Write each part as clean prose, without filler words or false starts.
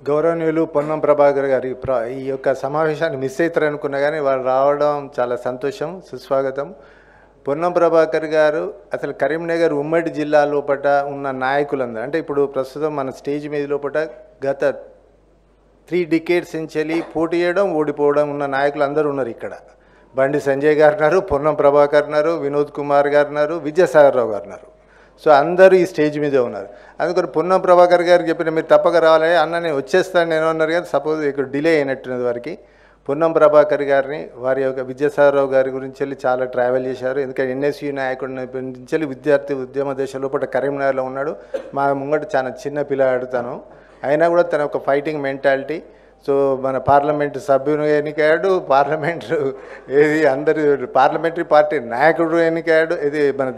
గౌరవనీయులు పొన్నం ప్రభాకర్ గారి ఈ యొక్క సమావేశాన్ని మిస్ అవుతారనుకున్నా కానీ వాళ్ళు రావడం చాలా సంతోషం, సుస్వాగతం. పొన్నం ప్రభాకర్ గారు అసలు కరీంనగర్ ఉమ్మడి జిల్లా లోపల ఉన్న నాయకులందరూ, అంటే ఇప్పుడు ప్రస్తుతం మన స్టేజ్ మీద లోపల గత 3 decades నుంచి పోటీ చేయడం, ఓడిపోవడం ఉన్న నాయకులు అందరూ ఉన్నారు ఇక్కడ. బండి సంజయ్ గారు ఉన్నారు, పొన్నం ప్రభాకర్ ఉన్నారు, వినోద్ కుమార్ గారు ఉన్నారు, విద్యాసాగరరావు గారు ఉన్నారు. సో అందరూ ఈ స్టేజ్ మీదే ఉన్నారు. అందుకని పొన్నం ప్రభాకర్ గారికి చెప్పిన మీరు తప్పక రావాలి అన్న, నేను వచ్చేస్తాను నేను అన్నారు. కానీ సపోజ్ ఇక్కడ డిలే అయినట్టున్నది వారికి. పొన్నం ప్రభాకర్ గారిని వారి యొక్క విద్యాసాగరరావు గారి గురించి వెళ్ళి చాలా ట్రావెల్ చేశారు. ఎందుకంటే ఎన్ఎస్యూ నాయకుడి నుంచి వెళ్ళి విద్యార్థి ఉద్యమ దశలో పాటు కరీంనగర్లో ఉన్నాడు. మా ముంగట చాలా చిన్న పిల్లాడు తను, అయినా కూడా తన ఒక ఫైటింగ్ మెంటాలిటీ. సో మన పార్లమెంటు సభ్యులు ఎన్నికయ్యాడు, పార్లమెంటు ఏది అందరి పార్లమెంటరీ పార్టీ నాయకుడు ఎన్నికయ్యాడు, ఇది మన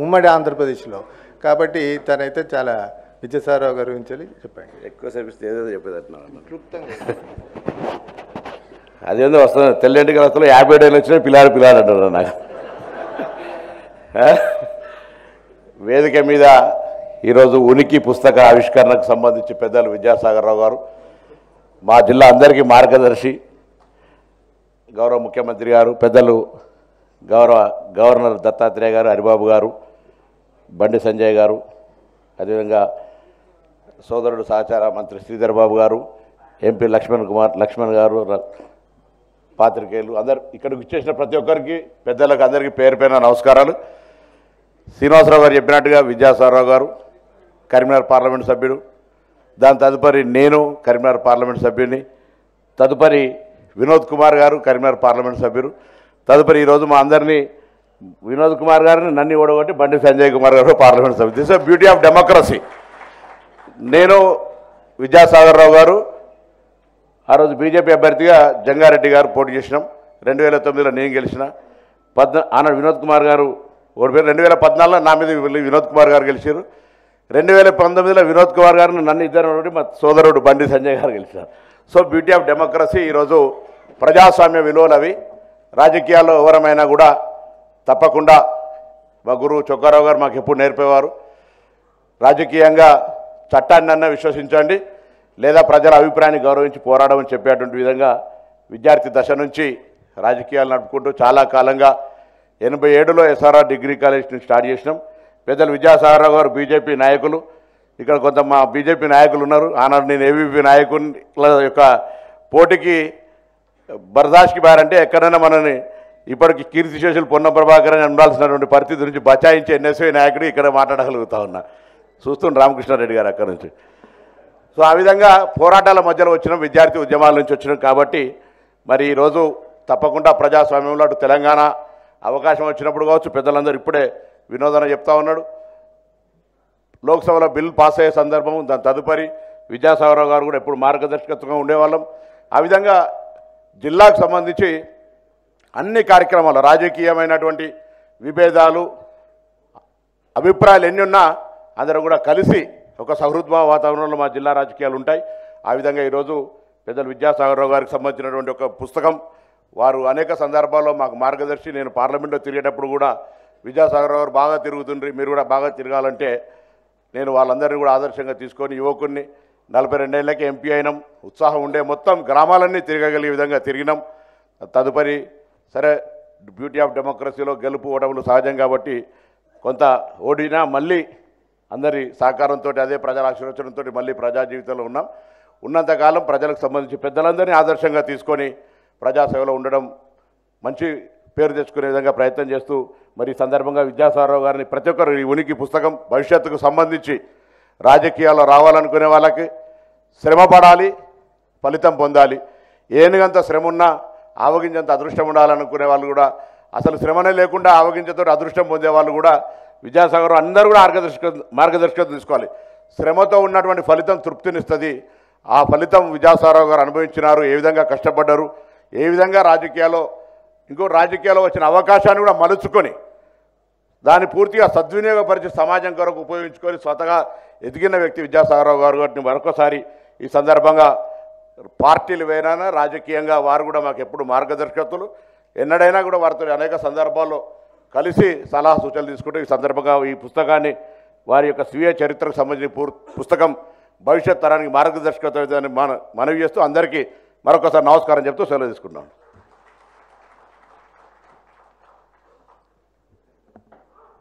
ఉమ్మడి ఆంధ్రప్రదేశ్లో. కాబట్టి తనైతే చాలా విద్యాసాగరరావు గారి గురించి చెప్పండి. ఎక్కువసేపు ఏదో చెప్పేదట్టున్నాను. క్లుప్తంగా అదేందో వస్తుంది, తెల్లంటి వస్తుంది, 50 ఏళ్ళు వచ్చినా పిల్లాడు అంటారు నాకు. వేదిక మీద ఈరోజు ఉనికి పుస్తక ఆవిష్కరణకు సంబంధించి పెద్దలు విద్యాసాగరరావు గారు, మా జిల్లా అందరికీ మార్గదర్శి, గౌరవ ముఖ్యమంత్రి గారు, పెద్దలు గవర్నర్ దత్తాత్రేయ గారు, హరిబాబు గారు, బండి సంజయ్ గారు, అదేవిధంగా సోదరుడు సహచార మంత్రి శ్రీధర్ బాబు గారు, ఎంపీ లక్ష్మణ్ గారు, పాత్రికేయులు అందరు ఇక్కడికి వచ్చేసిన ప్రతి ఒక్కరికి, పెద్దలకు అందరికీ పేరు పేరున నమస్కారాలు. శ్రీనివాసరావు గారు చెప్పినట్టుగా విద్యాసాగరరావు గారు కరీంనగర్ పార్లమెంట్ సభ్యుడు, దాని తదుపరి నేను కరీంనగర్ పార్లమెంట్ సభ్యుడిని, తదుపరి వినోద్ కుమార్ గారు కరీంనగర్ పార్లమెంట్ సభ్యులు, తదుపరి ఈరోజు మా అందరినీ వినోద్ కుమార్ గారిని నన్ను ఓడగొట్టి బండి సంజయ్ కుమార్ గారు పార్లమెంట్ సభ్యులు. This is beauty of democracy. నేను విద్యాసాగరరావు గారు ఆ రోజు బీజేపీ అభ్యర్థిగా జంగారెడ్డి గారు పోటీ చేసినాం. 2009లో నేను గెలిచిన. ఆనాడు వినోద్ కుమార్ గారు ఓడిపోయారు. 2014లో నా మీద వినోద్ కుమార్ గారు గెలిచారు. 2019లో వినోద్ కుమార్ గారిని నన్ను ఇద్దరు మా సోదరుడు బండి సంజయ్ గారు గెలిచారు. So beauty of democracy. ఈరోజు ప్రజాస్వామ్య విలువలు అవి. రాజకీయాల్లో ఎవరమైనా కూడా తప్పకుండా మా గురువు చొక్కారావు గారు మాకు ఎప్పుడు నేర్పేవారు, రాజకీయంగా చట్టాన్ని విశ్వసించండి, లేదా ప్రజల అభిప్రాయాన్ని గౌరవించి పోరాడమని చెప్పేటువంటి విధంగా విద్యార్థి దశ నుంచి రాజకీయాలు నడుపుకుంటూ చాలా కాలంగా 87లో ఎస్ఆర్ఆర్ డిగ్రీ కాలేజ్ నుంచి స్టార్ట్ చేసినాం. పెద్దలు విద్యాసాగరరావు గారు బీజేపీ నాయకులు, ఇక్కడ కొంత మా బీజేపీ నాయకులు ఉన్నారు. ఆనాడు నేను ఏబీపీ నాయకుల యొక్క పోటీకి బర్దాష్కి బారంటే ఎక్కడైనా మనని ఇప్పటికి కీర్తిశేషులు పొన్నం ప్రభాకర్ అని ఉండాల్సినటువంటి పరిస్థితి నుంచి బచాయించే ఎన్ఎస్వీ నాయకుడు ఇక్కడ మాట్లాడగలుగుతా ఉన్నా. చూస్తున్న రామకృష్ణారెడ్డి గారు అక్కడ నుంచి. సో ఆ విధంగా పోరాటాల మధ్యలో వచ్చినాం, విద్యార్థి ఉద్యమాల నుంచి వచ్చినాం. కాబట్టి మరి ఈరోజు తప్పకుండా ప్రజాస్వామ్యంలో అటు తెలంగాణ అవకాశం వచ్చినప్పుడు కావచ్చు, పెద్దలందరూ ఇప్పుడే వినోదన చెప్తా ఉన్నాడు, లోక్సభలో బిల్ పాస్ అయ్యే సందర్భం, దాని తదుపరి విద్యాసాగరరావు గారు కూడా ఎప్పుడు మార్గదర్శకత్వంగా ఉండేవాళ్ళం. ఆ విధంగా జిల్లాకు సంబంధించి అన్ని కార్యక్రమాలు, రాజకీయమైనటువంటి విభేదాలు అభిప్రాయాలు ఎన్ని ఉన్నా అందరూ కూడా కలిసి ఒక సహృద్భావ వాతావరణంలో మా జిల్లా రాజకీయాలు ఉంటాయి. ఆ విధంగా ఈరోజు పెద్దలు విద్యాసాగరరావు గారికి సంబంధించినటువంటి ఒక పుస్తకం, వారు అనేక సందర్భాల్లో మాకు మార్గదర్శి. నేను పార్లమెంట్లో తిరిగేటప్పుడు కూడా విద్యాసాగరరావు గారు బాగా తిరుగుతుండ్రి, మీరు కూడా బాగా తిరగాలంటే నేను వాళ్ళందరినీ కూడా ఆదర్శంగా తీసుకొని యువకుడిని 42 ఏళ్ళకి ఎంపీ అయినాం. ఉత్సాహం ఉండే మొత్తం గ్రామాలన్నీ తిరగగలిగే విధంగా తిరిగినాం. తదుపరి సరే బ్యూటీ ఆఫ్ డెమోక్రసీలో గెలుపు ఓటములు సహజం కాబట్టి కొంత ఓడినా మళ్ళీ అందరి సహకారంతో, అదే ప్రజల ఆశీర్వచనంతో మళ్ళీ ప్రజా జీవితంలో ఉన్నాం. ఉన్నంతకాలం ప్రజలకు సంబంధించి పెద్దలందరినీ ఆదర్శంగా తీసుకొని ప్రజాసేవలో ఉండడం, మంచి పేరు తెచ్చుకునే విధంగా ప్రయత్నం చేస్తూ మరి ఈ సందర్భంగా విద్యాసాగరరావు గారిని ప్రతి ఒక్కరు ఈ ఉనికి పుస్తకం భవిష్యత్తుకు సంబంధించి రాజకీయాల్లో రావాలనుకునే వాళ్ళకి శ్రమ పడాలి, ఫలితం పొందాలి. ఏనుగంత శ్రమ ఉన్నా ఆవగించంత అదృష్టం ఉండాలనుకునే వాళ్ళు కూడా, అసలు శ్రమనే లేకుండా ఆవగించతో అదృష్టం పొందే వాళ్ళు కూడా విద్యాసాగర్ అందరూ కూడా మార్గదర్శకత్వం తీసుకోవాలి. శ్రమతో ఉన్నటువంటి ఫలితం తృప్తినిస్తుంది. ఆ ఫలితం విద్యాసాగరరావు గారు అనుభవించినారు. ఏ విధంగా కష్టపడ్డారు, ఏ విధంగా రాజకీయాల్లో వచ్చిన అవకాశాన్ని కూడా మలుచుకొని దాన్ని పూర్తిగా సద్వినియోగపరిచి సమాజం కొరకు ఉపయోగించుకొని స్వతగా ఎదిగిన వ్యక్తి విద్యాసాగరరావు గారు. గారిని మరొకసారి ఈ సందర్భంగా పార్టీలు వేరైనా రాజకీయంగా వారు కూడా మాకు ఎప్పుడు మార్గదర్శకత్తులు. ఎన్నడైనా కూడా వారితో అనేక సందర్భాల్లో కలిసి సలహా సూచనలు తీసుకుంటూ ఈ సందర్భంగా ఈ పుస్తకాన్ని వారి యొక్క స్వీయ చరిత్రకు సంబంధించిన పుస్తకం భవిష్యత్ తరానికి మార్గదర్శకత్వం మనవి చేస్తూ అందరికీ మరొకసారి నమస్కారం చెప్తూ సెలవు తీసుకున్నాను.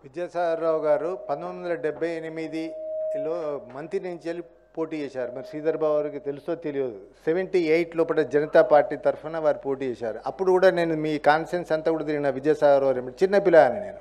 విద్యాసాగరరావు గారు 1978లో మంత్రి నుంచి వెళ్ళి పోటీ చేశారు. మరి శ్రీధర్ బాబు గారికి తెలుసో తెలియదు. 78 లోపల జనతా పార్టీ తరఫున వారు పోటీ చేశారు. అప్పుడు కూడా నేను మీ కాన్ఫరెన్స్ అంతా కూడా తిరిగిన విద్యాసాగరరావు చిన్న పిల్లని నేను